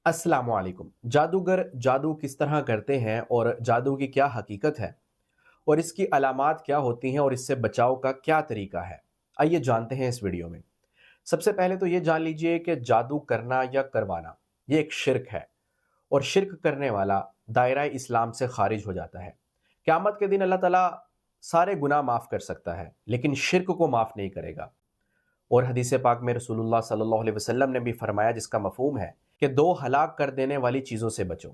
अस्सलाम वालेकुम। जादूगर जादू किस तरह करते हैं और जादू की क्या हकीकत है और इसकी अलामात क्या होती हैं और इससे बचाव का क्या तरीका है, आइए जानते हैं इस वीडियो में। सबसे पहले तो ये जान लीजिए कि जादू करना या करवाना ये एक शिर्क है और शिर्क करने वाला दायरा इस्लाम से खारिज हो जाता है। क़यामत के दिन अल्लाह ताला सारे गुनाह माफ़ कर सकता है लेकिन शिर्क को माफ़ नहीं करेगा। और हदीस पाक में रसूलुल्लाह सल्लल्लाहु अलैहि वसल्लम ने भी फरमाया, जिसका मफहूम है कि दो हलाक कर देने वाली चीज़ों से बचो।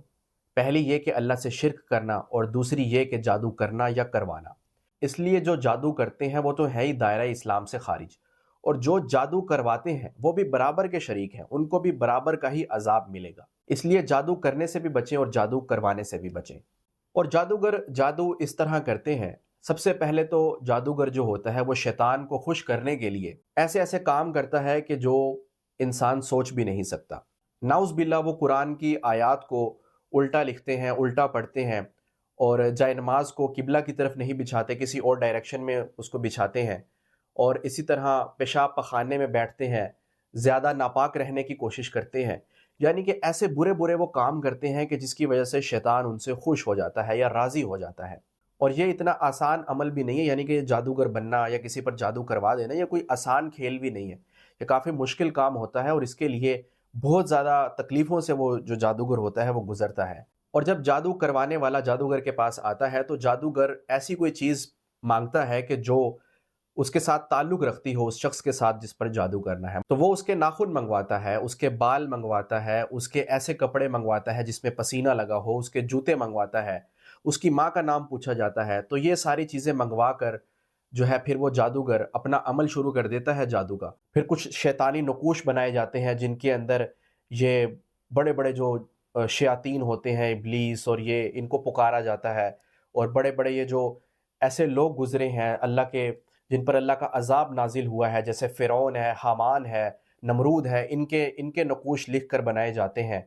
पहली ये कि अल्लाह से शिर्क करना और दूसरी ये कि जादू करना या करवाना। इसलिए जो जादू करते हैं वो तो है ही दायरा इस्लाम से खारिज, और जो जादू करवाते हैं वो भी बराबर के शरीक हैं, उनको भी बराबर का ही अजाब मिलेगा। इसलिए जादू करने से भी बचें और जादू करवाने से भी बचें। और जादूगर जादू इस तरह करते हैं, सबसे पहले तो जादूगर जो होता है वो शैतान को खुश करने के लिए ऐसे ऐसे काम करता है कि जो इंसान सोच भी नहीं सकता। नाउज़ बिल्लाह वो कुरान की आयत को उल्टा लिखते हैं, उल्टा पढ़ते हैं, और जाए नमाज को किबला की तरफ नहीं बिछाते, किसी और डायरेक्शन में उसको बिछाते हैं, और इसी तरह पेशाब पखाने में बैठते हैं, ज़्यादा नापाक रहने की कोशिश करते हैं। यानी कि ऐसे बुरे बुरे वो काम करते हैं कि जिसकी वजह से शैतान उनसे खुश हो जाता है या राज़ी हो जाता है। और ये इतना आसान अमल भी नहीं है, यानी कि जादूगर बनना या किसी पर जादू करवा देना ये कोई आसान खेल भी नहीं है। ये काफ़ी मुश्किल काम होता है और इसके लिए बहुत ज़्यादा तकलीफ़ों से वो जो जादूगर होता है वो गुज़रता है। और जब जादू करवाने वाला जादूगर के पास आता है तो जादूगर ऐसी कोई चीज़ माँगता है कि जो उसके साथ ताल्लुक़ रखती हो उस शख्स के साथ जिस पर जादू करना है। तो वो उसके नाखून मंगवाता है, उसके बाल मंगवाता है, उसके ऐसे कपड़े मंगवाता है जिसमें पसीना लगा हो, उसके जूते मंगवाता है, उसकी माँ का नाम पूछा जाता है। तो ये सारी चीज़ें मंगवा कर जो है फिर वो जादूगर अपना अमल शुरू कर देता है जादू का। फिर कुछ शैतानी नकूश बनाए जाते हैं जिनके अंदर ये बड़े-बड़े जो शयातीन होते हैं, इब्लीस, और ये इनको पुकारा जाता है। और बड़े-बड़े ये जो ऐसे लोग गुज़रे हैं अल्लाह के, जिन पर अल्लाह का अज़ाब नाज़िल हुआ है, जैसे फ़िरौन है, हामान है, नमरूद है, इनके इनके नकूश लिख कर बनाए जाते हैं।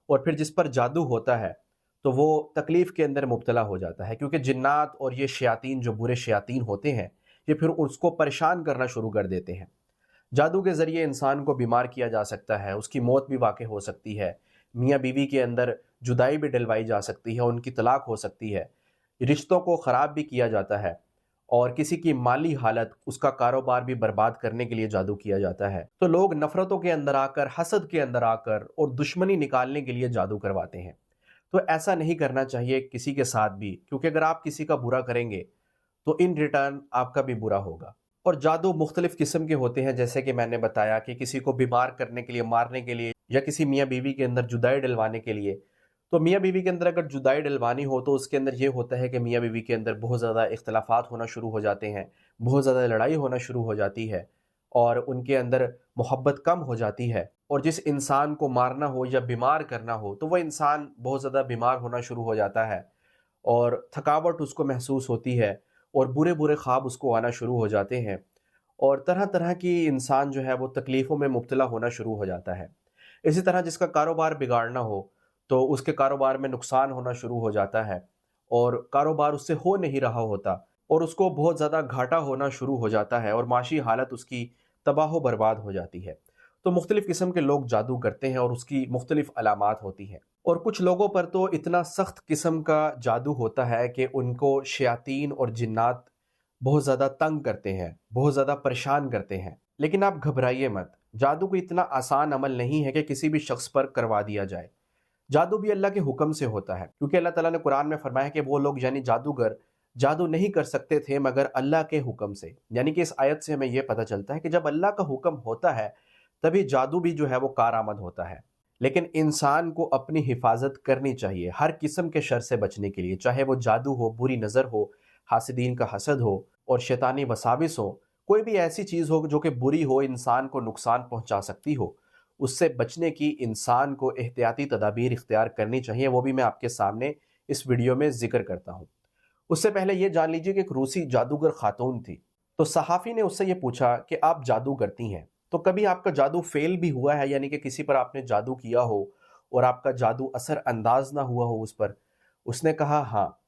और फिर जिस पर जादू होता है तो वो तकलीफ़ के अंदर मुब्तला हो जाता है, क्योंकि जिन्नात और ये शयातीन जो बुरे शयातीन होते हैं ये फिर उसको परेशान करना शुरू कर देते हैं। जादू के ज़रिए इंसान को बीमार किया जा सकता है, उसकी मौत भी वाक़ई हो सकती है, मियाँ बीवी के अंदर जुदाई भी डलवाई जा सकती है, उनकी तलाक हो सकती है, रिश्तों को ख़राब भी किया जाता है, और किसी की माली हालत, उसका कारोबार भी बर्बाद करने के लिए जादू किया जाता है। तो लोग नफ़रतों के अंदर आकर, हसद के अंदर आकर और दुश्मनी निकालने के लिए जादू करवाते हैं। तो ऐसा नहीं करना चाहिए किसी के साथ भी, क्योंकि अगर आप किसी का बुरा करेंगे तो इन रिटर्न आपका भी बुरा होगा। और जादू मुख्तलिफ़ किस्म के होते हैं, जैसे कि मैंने बताया कि किसी को बीमार करने के लिए, मारने के लिए, या किसी मियाँ बीवी के अंदर जुदाई डलवाने के लिए। तो मियाँ बीवी के अंदर अगर जुदाई डलवानी हो तो उसके अंदर ये होता है कि मियाँ बीवी के अंदर बहुत ज़्यादा इख्तलाफात होना शुरू हो जाते हैं, बहुत ज़्यादा लड़ाई होना शुरू हो जाती है, और उनके अंदर मोहब्बत कम हो जाती है। और जिस इंसान को मारना हो या बीमार करना हो तो वो इंसान बहुत ज़्यादा बीमार होना शुरू हो जाता है, और थकावट उसको महसूस होती है, और बुरे बुरे ख्वाब उसको आना शुरू हो जाते हैं, और तरह तरह की इंसान जो है वो तकलीफ़ों में मुब्तला होना शुरू हो जाता है। इसी तरह जिसका कारोबार बिगाड़ना हो तो उसके कारोबार में नुकसान होना शुरू हो जाता है, और कारोबार उससे हो नहीं रहा होता और उसको बहुत ज़्यादा घाटा होना शुरू हो जाता है, और माशी हालत उसकी तबाह व बर्बाद हो जाती है। तो मुख्तलिफ़ किस्म के लोग जादू करते हैं और उसकी मुख्तलिफ़ अलामात होती हैं। और कुछ लोगों पर तो इतना सख्त किस्म का जादू होता है कि उनको शयातीन और जिन्नात बहुत ज़्यादा तंग करते हैं, बहुत ज़्यादा परेशान करते हैं। लेकिन आप घबराइए मत, जादू कोई इतना आसान अमल नहीं है कि किसी भी शख्स पर करवा दिया जाए। जादू भी अल्लाह के हुक्म से होता है, क्योंकि अल्लाह ताला ने कुरान में फरमाया कि वो लोग यानी जादूगर जादू नहीं कर सकते थे मगर अल्लाह के हुक्म से। यानी कि इस आयत से हमें यह पता चलता है कि जब अल्लाह का हुक्म होता है तभी जादू भी जो है वो कारआमद होता है। लेकिन इंसान को अपनी हिफाजत करनी चाहिए हर किस्म के शर से बचने के लिए, चाहे वो जादू हो, बुरी नज़र हो, हासिदीन का हसद हो, और शैतानी वसाविस हो। कोई भी ऐसी चीज़ हो जो कि बुरी हो, इंसान को नुकसान पहुंचा सकती हो, उससे बचने की इंसान को एहतियाती तदाबीर इख्तियार करनी चाहिए। वो भी मैं आपके सामने इस वीडियो में जिक्र करता हूँ। उससे पहले ये जान लीजिए कि एक रूसी जादूगर खातून थी। तो सहाफ़ी ने उससे ये पूछा कि आप जादू करती हैं, तो कभी आपका जादू फेल भी हुआ है, यानी कि किसी पर आपने जादू किया हो और आपका जादू असर अंदाज ना हुआ हो उस पर? उसने कहा, हाँ,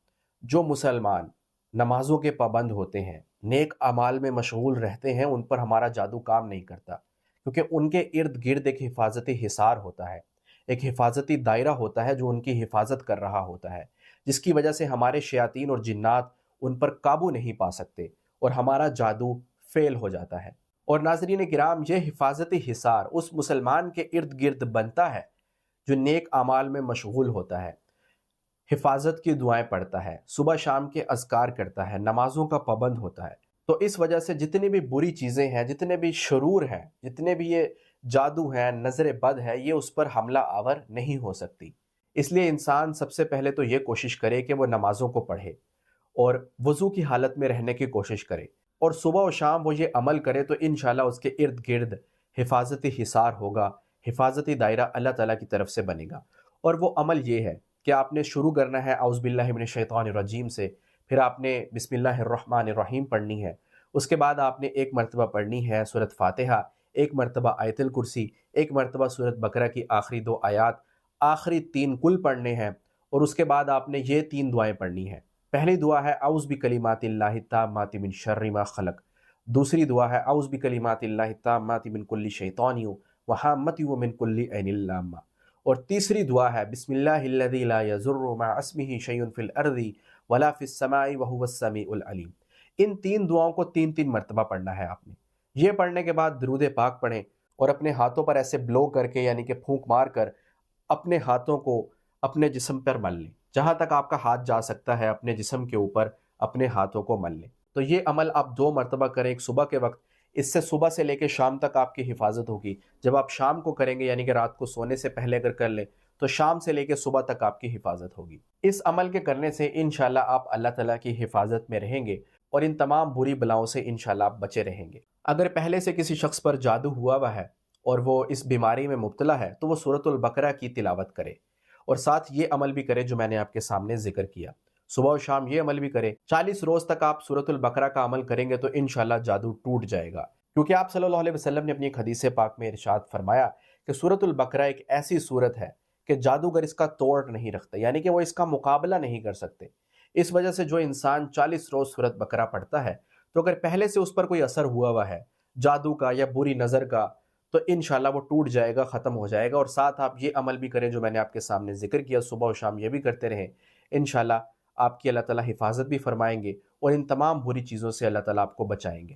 जो मुसलमान नमाजों के पाबंद होते हैं, नेक अमाल में मशगूल रहते हैं, उन पर हमारा जादू काम नहीं करता, क्योंकि उनके इर्द गिर्द एक हिफाजती हिसार होता है, ایک حفاظتی دائرہ ہوتا ہے جو ان کی حفاظت کر رہا ہوتا ہے، جس کی وجہ سے ہمارے شیاطین اور جنات ان پر قابو نہیں پا سکتے اور ہمارا جادو فیل ہو جاتا ہے۔ اور ناظرین کرام، یہ حفاظتی حصار اس مسلمان کے ارد گرد بنتا ہے جو نیک اعمال میں مشغول ہوتا ہے، حفاظت کی دعائیں پڑھتا ہے، صبح شام کے اذکار کرتا ہے، نمازوں کا پابند ہوتا ہے۔ تو اس وجہ سے جتنی بھی بری چیزیں ہیں، جتنے بھی شرور ہیں، جتنے بھی یہ جادو ہیں، نظر بد ہے، یہ اس پر حملہ آور نہیں ہو سکتی۔ اس لیے انسان سب سے پہلے تو یہ کوشش کرے کہ وہ نمازوں کو پڑھے اور وضو کی حالت میں رہنے کی کوشش کرے، اور صبح و شام وہ یہ عمل کرے تو انشاءاللہ اس کے ارد گرد حفاظتی حصار ہوگا، حفاظتی دائرہ اللہ تعالیٰ کی طرف سے بنے گا۔ اور وہ عمل یہ ہے کہ آپ نے شروع کرنا ہے اعوذ باللہ من الشیطان الرجیم سے، پھر آپ نے بسم اللہ الرحمن الرحیم پڑھنی ہے، اس کے بعد آپ نے ایک مرتبہ پڑھنی ہے سورۃ فاتحہ، ایک مرتبہ آیت الکرسی، ایک مرتبہ سورۃ بقرہ کی آخری 2 آیات، آخری 3 کل پڑھنے ہیں، اور اس کے بعد آپ نے یہ 3 دعائیں پڑھنی ہیں۔ پہلی دعا ہے اعوذ بکلمات اللہ التامات من شر ما خلق، دوسری دعا ہے اعوذ بکلمات اللہ التامات من کل شیطان وہامۃ ومن کل عین لامہ، اور تیسری دعا ہے بسم اللہ الذی لا یضر مع اسمہ شیء فی الارض ولا فی السماء وہو السمیع العلیم۔ ان 3 دعاؤں کو 3 مرتبہ پڑھنا ہے آپ نے۔ یہ پڑھنے کے بعد درود پاک پڑھیں اور اپنے ہاتھوں پر ایسے بلو کر کے، یعنی کہ پھونک مار کر، اپنے ہاتھوں کو اپنے جسم پر مل لیں، جہاں تک آپ کا ہاتھ جا سکتا ہے اپنے جسم کے اوپر اپنے ہاتھوں کو مل لیں۔ تو یہ عمل آپ 2 مرتبہ کریں، ایک صبح کے وقت، اس سے صبح سے لے کے شام تک آپ کی حفاظت ہوگی۔ جب آپ شام کو کریں گے، یعنی کہ رات کو سونے سے پہلے اگر کر لیں، تو شام سے لے کے صبح تک آپ کی حفاظت ہوگی۔ اس عمل کے کرنے سے انشاءاللہ آپ اللہ تعالیٰ کی حفاظت میں رہیں گے اور ان تمام بری بلاؤں سے انشاءاللہ آپ بچے رہیں گے۔ اگر پہلے سے کسی شخص پر جادو ہوا ہے اور وہ اس بیماری میں مبتلا ہے تو وہ سورۃ البقرہ کی تلاوت کرے، اور ساتھ یہ عمل بھی کرے جو میں نے آپ کے سامنے ذکر کیا، صبح و شام یہ عمل بھی کرے۔ 40 روز تک آپ سورۃ البقرہ کا عمل کریں گے تو انشاءاللہ جادو ٹوٹ جائے گا، کیونکہ آپ صلی اللہ علیہ وسلم نے اپنی ایک حدیث پاک میں ارشاد فرمایا کہ سورۃ البقرہ ایک ایسی سورت ہے کہ جادوگر اس کا توڑ نہیں رکھتے، یعنی کہ وہ اس کا مقابلہ نہیں کر سکتے۔ اس وجہ سے جو انسان 40 روز سورۃ بقرہ پڑھتا ہے، تو اگر پہلے سے اس پر کوئی اثر ہوا ہے جادو کا یا بری نظر کا، تو انشاءاللہ وہ ٹوٹ جائے گا، ختم ہو جائے گا۔ اور ساتھ آپ یہ عمل بھی کریں جو میں نے آپ کے سامنے ذکر کیا، صبح و شام یہ بھی کرتے رہیں، انشاءاللہ آپ کی اللہ تعالیٰ حفاظت بھی فرمائیں گے اور ان تمام بری چیزوں سے اللہ تعالیٰ آپ کو بچائیں گے۔